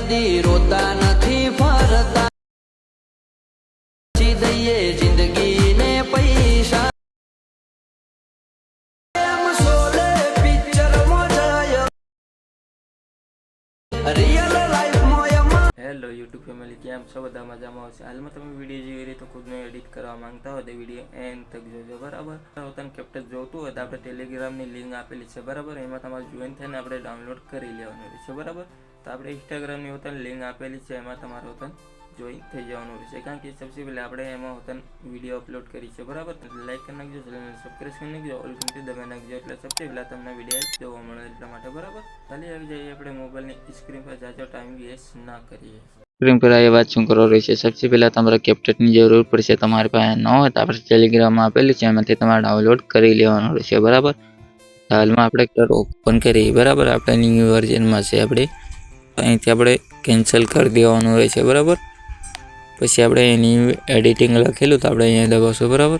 કદી રોતા નથી ફરતા દઈએ જિંદગીને પૈસા એમ સોલે પિક્ચરમાં જાય રિયલ લાઈફમાં હેલો યુટ્યુબ ફેમિલી, કેમ છો? બધા મજામાં આવશે. હાલમાં તમે વિડીયો જોઈ રહી તો ખુદને એડિટ કરવા માંગતા હોય તો વિડીયો એન્ડ તક જોજો, બરાબર. તમે કેપ્ટન જોતું હોય તો આપણે ટેલિગ્રામની લિંક આપેલી છે, બરાબર. એમાં તમારે જોઈન થઈને આપણે ડાઉનલોડ કરી લેવાનું રહેશે, બરાબર. તો આપણે ઇન્સ્ટાગ્રામની હોતન લિંક આપેલી છે, એમાં તમારે હોતન જોઈન થઈ જવાનું રહેશે. કારણ કે સૌથી પહેલાં આપણે એમાં હોતન વિડીયો અપલોડ કરી છે, બરાબર. લાઈક કરી નાખજો, ચેનલને સબસ્ક્રાઈબ કરી નાખજો, ઓલ ઘંટી દબાવી નાખજો, એટલે સૌથી પહેલાં તમને વિડીયો જોવા મળે એટલા માટે, બરાબર. ખાલી આવી જઈએ આપણે મોબાઈલની સ્ક્રીન પર, જાજો ટાઈમ વેસ્ટ ના કરીએ. સ્ક્રીન પર આ વાત શું કરો રહી છે. સૌથી પહેલાં તમારે કેપ્ટનની જરૂર પડશે. તમારી પાસે ન હોય તો આપણે ટેલિગ્રામમાં આપેલી છે, એમાંથી તમારે ડાઉનલોડ કરી લેવાનું રહેશે, બરાબર. હાલમાં આપણે ઓપન કરીએ, બરાબર. આપણે ન્યૂ વર્ઝનમાં છે, આપણે અહીંથી આપણે કેન્સલ કરી દેવાનું રહેશે, બરાબર. પછી આપણે એની એડિટિંગ લખેલું તો આપણે અહીંયા દબાવશું, બરાબર.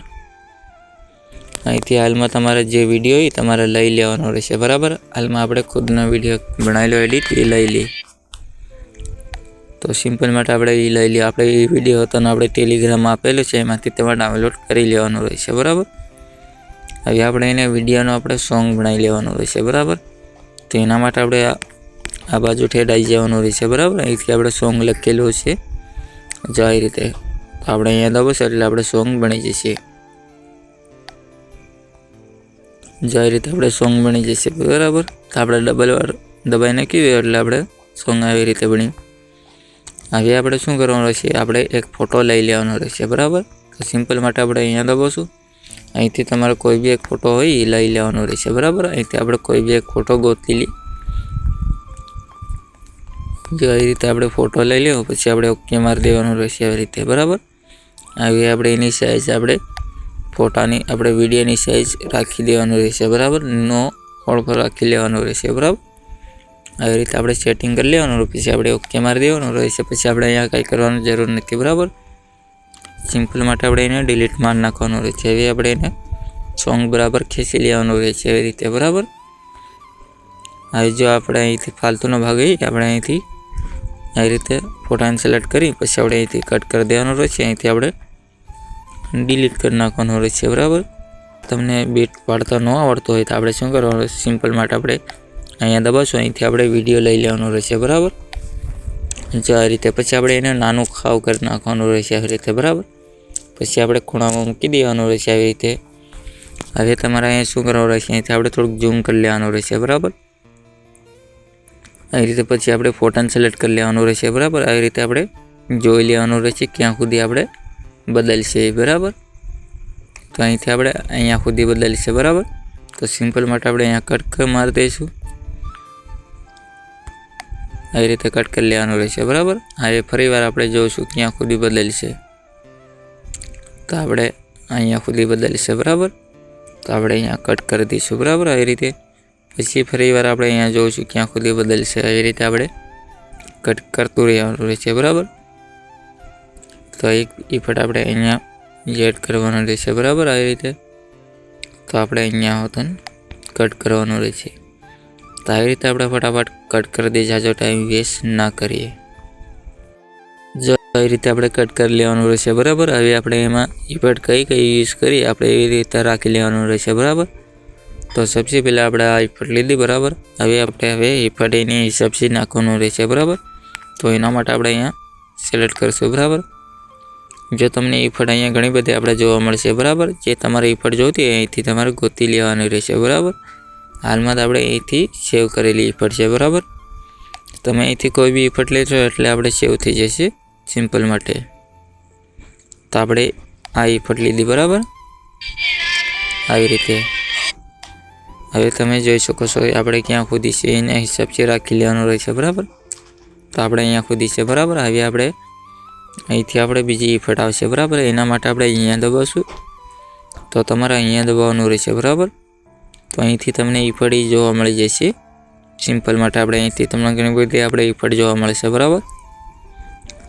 અહીંથી હાલમાં તમારે જે વિડીયો હોય તમારે લઈ લેવાનો રહેશે, બરાબર. હાલમાં આપણે ખુદનો વિડીયો બનાવેલો એડિટ એ લઈ લઈએ. તો સિમ્પલ માટે આપણે એ લઈ લઈએ. આપણે એ વિડીયો હતો ને આપણે ટેલિગ્રામમાં આપેલું છે, એમાંથી તમારે ડાઉનલોડ કરી લેવાનું રહેશે, બરાબર. હવે આપણે એને વિડીયોનો આપણે સોંગ બનાવી લેવાનું રહેશે, બરાબર. તો એના માટે આપણે આ બાજુ ઠેઠ આવી જવાનું રહેશે, બરાબર. અહીંથી આપણે સોંગ લખેલું છે જો આ રીતે. તો આપણે અહીંયા દબાવશું એટલે આપણે સોંગ બની જશે. જો આ રીતે આપણે સોંગ બની જશે, બરાબર. તો આપણે ડબલ વાર દબાઈ નાખ્યું એટલે આપણે સોંગ આવી રીતે બની. હવે આપણે શું કરવાનું રહેશે, આપણે એક ફોટો લઈ લેવાનો રહેશે, બરાબર. તો સિમ્પલ માટે આપણે અહીંયા દબાવશું. અહીંથી તમારે કોઈ બી એક ફોટો હોય એ લઈ લેવાનો રહેશે, બરાબર. અહીંથી આપણે કોઈ બી એક ફોટો ગોતી લઈએ. જો આવી રીતે આપણે ફોટો લઈ લેવો, પછી આપણે ઓકે મારી દેવાનું રહેશે આવી રીતે, બરાબર. હવે આપણે એની સાઇઝ આપણે ફોટાની આપણે વિડીયોની સાઇઝ રાખી દેવાનું રહેશે, બરાબર. નો ઓળખો રાખી લેવાનું રહેશે, બરાબર. આવી રીતે આપણે સેટિંગ કરી લેવાનું, પછી આપણે ઓકે મારી દેવાનું રહેશે. પછી આપણે અહીંયા કંઈ કરવાની જરૂર નથી, બરાબર. સિમ્પલ માટે આપણે એને ડિલીટ મારી નાખવાનું રહેશે. હવે આપણે એને સોંગ બરાબર ખેંચી લેવાનું રહેશે એવી રીતે, બરાબર. હવે જો આપણે અહીંથી ફાલતુનો ભાગ હોય આપણે અહીંથી આવી રીતે ફોટાને સિલેક્ટ કરી પછી આપણે અહીંથી કટ કરી દેવાનું રહેશે. અહીંથી આપણે ડિલીટ કરી નાખવાનું રહેશે, બરાબર. તમને બીટ પાડતા ન આવડતો હોય તો આપણે શું કરવાનું, સિમ્પલ માટે આપણે અહીંયા દબાવશું. અહીંથી આપણે વિડીયો લઈ લેવાનો રહેશે, બરાબર. જો આ રીતે. પછી આપણે એને નાનું ખાવ કરી નાખવાનું રહેશે આવી રીતે, બરાબર. પછી આપણે ખૂણામાં મૂકી દેવાનું રહેશે આવી રીતે. હવે તમારે અહીંયા શું કરવાનું રહેશે, અહીંથી આપણે થોડુંક ઝૂમ કરી લેવાનું રહેશે, બરાબર. આવી રીતે પછી આપણે ફોટાને સિલેક્ટ કરી લેવાનું રહેશે, બરાબર. આવી રીતે આપણે જોઈ લેવાનું રહેશે ક્યાં સુધી આપણે બદલશે, બરાબર. તો અહીંથી આપણે અહીંયા સુધી બદલશે, બરાબર. તો સિમ્પલ માટે આપણે અહીંયા કટ મારી દઈશું. આવી રીતે કટ કરી લેવાનું રહેશે, બરાબર. હવે ફરી વાર આપણે જોઈશું ક્યાં સુધી બદલશે. તો આપણે અહીંયા સુધી બદલશે, બરાબર. તો આપણે અહીંયા કટ કરી દઈશું, બરાબર. આવી રીતે પછી ફરી વાર આપણે અહીંયા જોઈશું ક્યાં સુધી બદલશે. આવી રીતે આપણે કટ કરતું રહેવાનું રહેશે, બરાબર. તો એક ઇફેક્ટ આપણે અહીંયા એડ કરવાનું રહેશે, બરાબર. આવી રીતે તો આપણે અહીંયા હોતન કટ કરવાનું રહેશે. તો આવી રીતે આપણે ફટાફટ કટ કરી દઈએ, જાજો ટાઈમ વેસ્ટ ના કરીએ. જો આવી રીતે આપણે કટ કરી લેવાનું રહેશે, બરાબર. હવે આપણે એમાં ઇફેક્ટ કઈ યુઝ કરી આપણે એવી રીતે રાખી લેવાનું રહેશે, બરાબર. તો સૌથી પહેલાં આપણે આ ઇફેક્ટ લીધી, બરાબર. હવે આપણે ઇફેક્ટ એની હિસાબથી નાખવાનું રહેશે, બરાબર. તો એના માટે આપણે અહીંયા સિલેક્ટ કરશું, બરાબર. જો તમને ઇફેક્ટ અહીંયા ઘણી બધી આપણે જોવા મળશે, બરાબર. જે તમારે ઇફેક્ટ જોઈતી હોય અહીંથી તમારે ગોતી લેવાની રહેશે, બરાબર. હાલમાં તો આપણે અહીંથી સેવ કરેલી ઇફેક્ટ છે, બરાબર. તમે અહીંથી કોઈ બી ઇફેક્ટ લેશો એટલે આપણે સેવ થઈ જશે સિમ્પલ માટે. તો આપણે આ ઇફેક્ટ લીધી, બરાબર. આવી રીતે હવે તમે જોઈ શકો છો આપણે ક્યાં સુધી છે એના હિસાબથી રાખી લેવાનું રહેશે, બરાબર. તો આપણે અહીંયા સુધી છે, બરાબર. હવે આપણે અહીંથી આપણે બીજી ઇફેક્ટ આવશે, બરાબર. એના માટે આપણે અહીંયા દબાવશું. તો તમારે અહીંયા દબાવવાનું રહેશે, બરાબર. તો અહીંથી તમને ઇફેક્ટ જોવા મળી જશે સિમ્પલ માટે. આપણે અહીંથી તમને ઘણી બધી આપણે ઇફેક્ટ જોવા મળશે, બરાબર.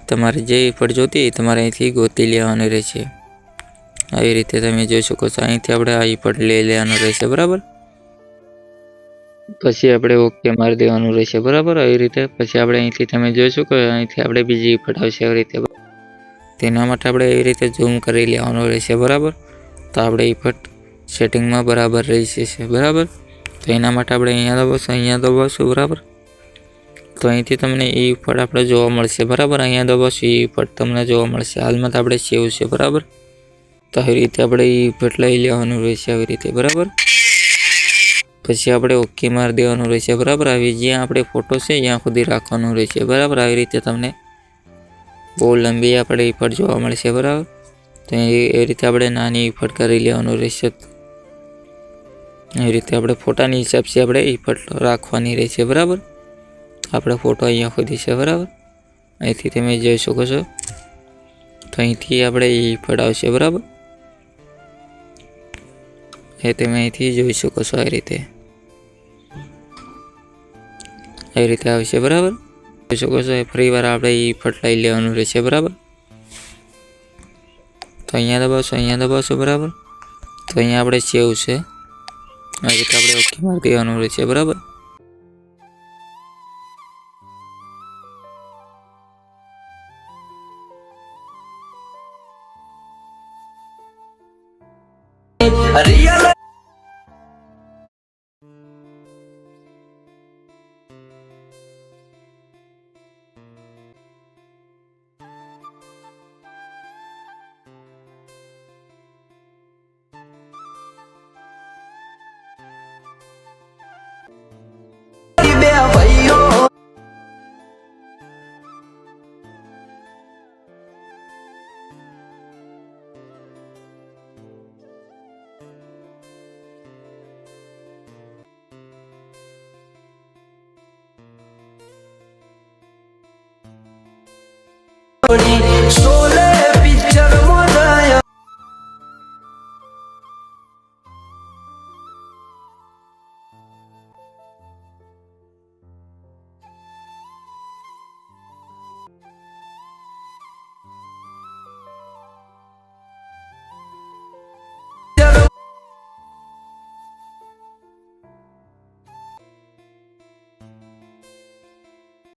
તમારે જે ઇફેક્ટ જોતી એ તમારે અહીંથી ગોતી લેવાની રહેશે. આવી રીતે તમે જોઈ શકો છો અહીંથી આપણે આ ઇફેક્ટ લઈ લેવાનું રહેશે, બરાબર. પછી આપણે ઓકે મારી દેવાનું રહેશે બરાબર. આવી રીતે પછી આપણે અહીંથી તમે જોશો કે અહીંથી આપણે બીજી ઇફેક્ટ આવશે આવી રીતે. તેના માટે આપણે એવી રીતે ઝૂમ કરી લેવાનું રહેશે બરાબર. તો આપણે ઇફેક્ટ સેટિંગમાં બરાબર રહી જશે બરાબર. તો એના માટે આપણે અહીંયા દબાવશું બરાબર. તો અહીંથી તમને એ ઇફેક્ટ આપણે જોવા મળશે બરાબર. અહીંયા દબાવશું એ ઇફેક્ટ તમને જોવા મળશે. હાલમાં તો આપણે સેવ છે બરાબર. તો આવી રીતે આપણે એ ઇફેક્ટ લઈ લેવાનું રહેશે આવી રીતે બરાબર. પછી આપણે ઓકે મારી દેવાનું રહેશે બરાબર. આવી જ્યાં આપણે ફોટો છે ત્યાં સુધી રાખવાનું રહેશે બરાબર. આવી રીતે તમને બહુ લંબી આપણે ઇફેક્ટ જોવા મળશે બરાબર. તો એ રીતે આપણે નાની ઇફેક્ટ કરી લેવાનું રહેશે. એવી રીતે આપણે ફોટાની હિસાબથી આપણે ઇફેક્ટ રાખવાની રહેશે બરાબર. આપણે ફોટો અહીંયા સુધી છે બરાબર. અહીંથી તમે જોઈ શકો છો. તો અહીંથી આપણે એ ઇફેક્ટ આવશે બરાબર. એ તમે અહીંથી જોઈ શકો છો. આવી રીતે આવશે બરાબર. જોઈ શકો છો. ફરી વાર આપણે એ ઇફેક્ટ લઈ લેવાનું રહેશે બરાબર. તો અહીંયા દબાવશો બરાબર. તો અહીંયા આપણે સેવ છે. આવી રીતે આપણે ઓકે મારી દેવાનું રહેશે બરાબર.